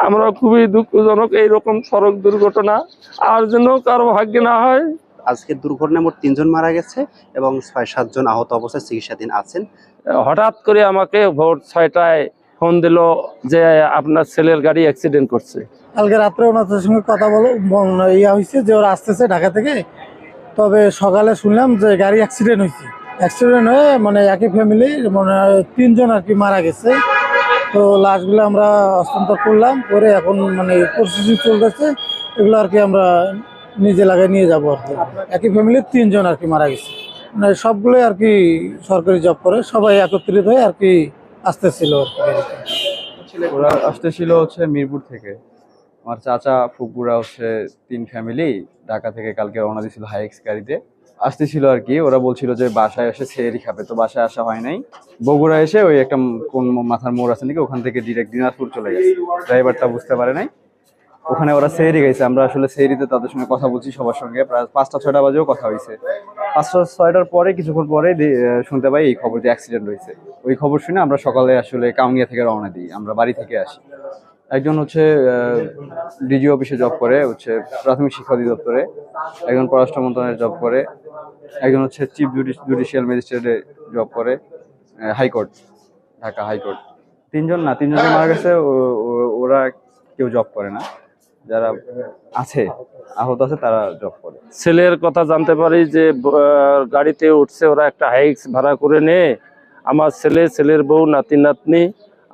আমরা খুবই দুঃখজনক এইরকম সড়ক দুর্ঘটনা আর যেন কারো ভাগ্যে না হয়। আজকের দুর্ঘটনায় মোট 3 জন মারা গেছে এবং 6-7 জন আহত অবস্থায় চিকিৎসাধীন আছেন। হঠাৎ করে আমাকে ভোর 6টায় ফোন দিল যে আপনার ছেলের গাড়ি অ্যাক্সিডেন্ট করছে। কালকে রাত্রে ওনাদের সঙ্গে কথা হয়েছে যে ওরা আসতেছে ঢাকা থেকে, তবে সকালে শুনলাম যে গাড়ি অ্যাক্সিডেন্ট হয়েছে। অ্যাক্সিডেন্ট হয়ে মানে একই ফ্যামিলির মানে 3 জন আর কি মারা গেছে। তো লাশগুলো আমরা হস্তান্তর করলাম, করে এখন মানে প্রসেসিং চলতেছে। এগুলো আর কি আমরা নিজে লাগায় নিয়ে যাবো আর কি। একই ফ্যামিলির 3 জন আর কি মারা গেছে, মানে সবগুলোই আর কি সরকারি জব করে, সবাই একত্রিত হয়ে আর কি আসতেছিল আর কি। ওরা আসতেছিল হচ্ছে মিরপুর থেকে। আমার চাচা ফুপুরা হচ্ছে 3 ফ্যামিলি ঢাকা থেকে কালকে রওনা দিয়েছিল হাইএক্স গাড়িতে আসতেছিল আর কি। ওরা বলছিল যে বাসায় এসে সেহরি খাবে, তো বাসায় আসা হয় নাই। বগুড়া এসে ওই একটা কোন মাথার মোড় আছে নাকি, ওখান থেকে ডিরেক্ট দিনাজপুর চলে গেছে। ড্রাইভারটা বুঝতে পারে নাই, ওখানে ওরা সেহরি গেছে। আমরা আসলে সেহরিতে তাদের সঙ্গে কথা বলছি, সবার সঙ্গে প্রায় 5টা-6টা বাজেও কথা হয়েছে। 5টা-6টার পরে কিছুক্ষণ পরে শুনতে পাই এই খবর যে অ্যাক্সিডেন্ট হয়েছে। ওই খবর শুনে আমরা সকালে আসলে কাউনিয়া থেকে রওনা দিই, আমরা বাড়ি থেকে আসি। একজন হচ্ছে ডিজি অফিসে জব করে, হচ্ছে প্রাথমিক শিক্ষা অধিদপ্তরে। একজন পররাষ্ট্র মন্ত্রণালয়ে জব করে। একজন হচ্ছে চিফ জুডিশিয়াল ম্যাজিস্ট্রেটে জব করে, হাইকোর্ট, ঢাকা হাইকোর্ট। 3 জন না, 3 জন মারা গেছে। ওরা কেউ জব করে না, যারা আছে আহত আছে তারা জব করে। ছেলের কথা জানতে পারি যে গাড়িতে উঠছে, ওরা একটা হাইক্স ভাড়া করে নিয়ে আমার ছেলে, ছেলের বউ, নাতি নাতনি,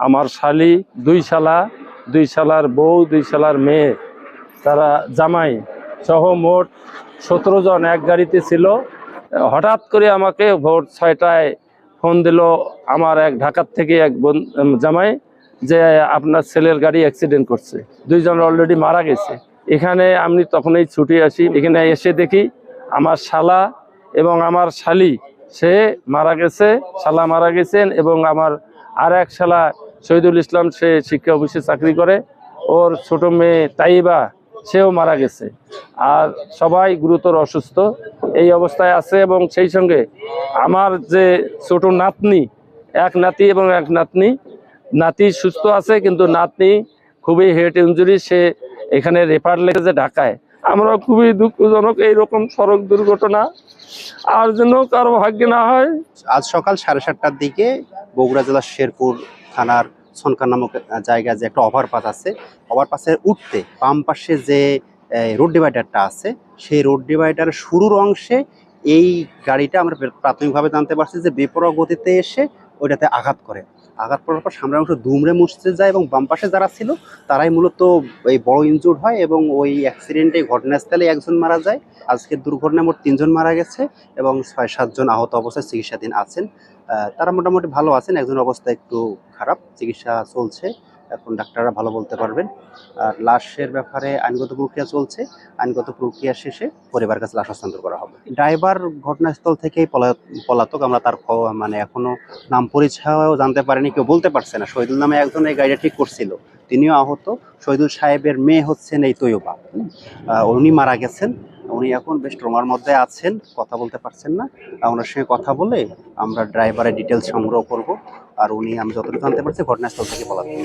আমার শালি, 2 শালা, 2 শালার বউ, 2 শালার মেয়ে, তারা জামাই সহ মোট 17 জন এক গাড়িতে ছিল। হঠাৎ করে আমাকে ভোর 6টায় ফোন দিল আমার এক ঢাকার থেকে এক জামাই যে আপনার ছেলের গাড়ি অ্যাক্সিডেন্ট করছে, 2 জন অলরেডি মারা গেছে। এখানে আমি তখনই ছুটে আসি, এখানে এসে দেখি আমার শালা এবং আমার শালি সে মারা গেছে, শালা মারা গেছেন, এবং আমার আর এক শালা শহীদুল ইসলাম, সে শিক্ষা অফিসে চাকরি করে, ওর ছোট মেয়ে তাইবা সেও মারা গেছে। আর সবাই গুরুতর অসুস্থ এই অবস্থায় আছে। এবং সেই সঙ্গে আমার যে ছোট নাতনি, এক নাতি এবং এক নাতনি, নাতি সুস্থ আছে কিন্তু নাতনি খুবই হেড ইনজুরি, সে এখানে রেফার লেগেছে ঢাকায়। আমরা খুবই দুঃখজনক এইরকম সড়ক দুর্ঘটনা আর যেন কারো ভাগ্যে না হয়। আজ সকাল 7:30টার দিকে বগুড়া জেলার শেরপুর থানার সনকার নামক জায়গায় যে একটা ওভারপাস আছে, ওভারপাসের উঠতে বাম পাশে যে রোড ডিভাইডারটা আছে, সেই রোড ডিভাইডার শুরুর অংশে এই গাড়িটা আমরা প্রাথমিকভাবে জানতে পারছি যে বেপরোয়া গতিতে এসে ওইটাতে আঘাত করে। আঘাত করার পর সামনের অংশ দুমড়ে মুছতে যায় এবং বাম পাশে যারা ছিল তারাই মূলত এই বড় ইনজুর্ড হয় এবং ওই অ্যাক্সিডেন্টে ঘটনাস্থলে একজন মারা যায়। আজকের দুর্ঘটনায় মোট 3 জন মারা গেছে এবং 6-7 জন আহত অবস্থায় চিকিৎসাধীন আছেন। তারা মোটামুটি ভালো আছেন, একজনের অবস্থা একটু খারাপ, চিকিৎসা চলছে, এখন ডাক্তাররা ভালো বলতে পারবেন। আর লাশের ব্যাপারে আইনগত প্রক্রিয়া চলছে, আইনগত প্রক্রিয়া শেষে পরিবারের কাছে লাশ হস্তান্তর করা হবে। ড্রাইভার ঘটনাস্থল থেকেই পলাতক, আমরা তার মানে এখনো নাম পরিচয়ও জানতে পারিনি, কেউ বলতে পারছে না। শহীদুল নামে একজন এই গাড়িটা ঠিক করছিল, তিনিও আহত। শহীদুল সাহেবের মেয়ে হচ্ছেন এই তৈয়বা, উনি মারা গেছেন। উনি এখন বেশ ট্রমার মধ্যে আছেন, কথা বলতে পারছেন না। ওনার সঙ্গে কথা বলে আমরা ড্রাইভারের ডিটেলস সংগ্রহ করব। আর উনি, আমি যতটুকু জানতে পারছি, ঘটনাস্থল থেকে পলাতক।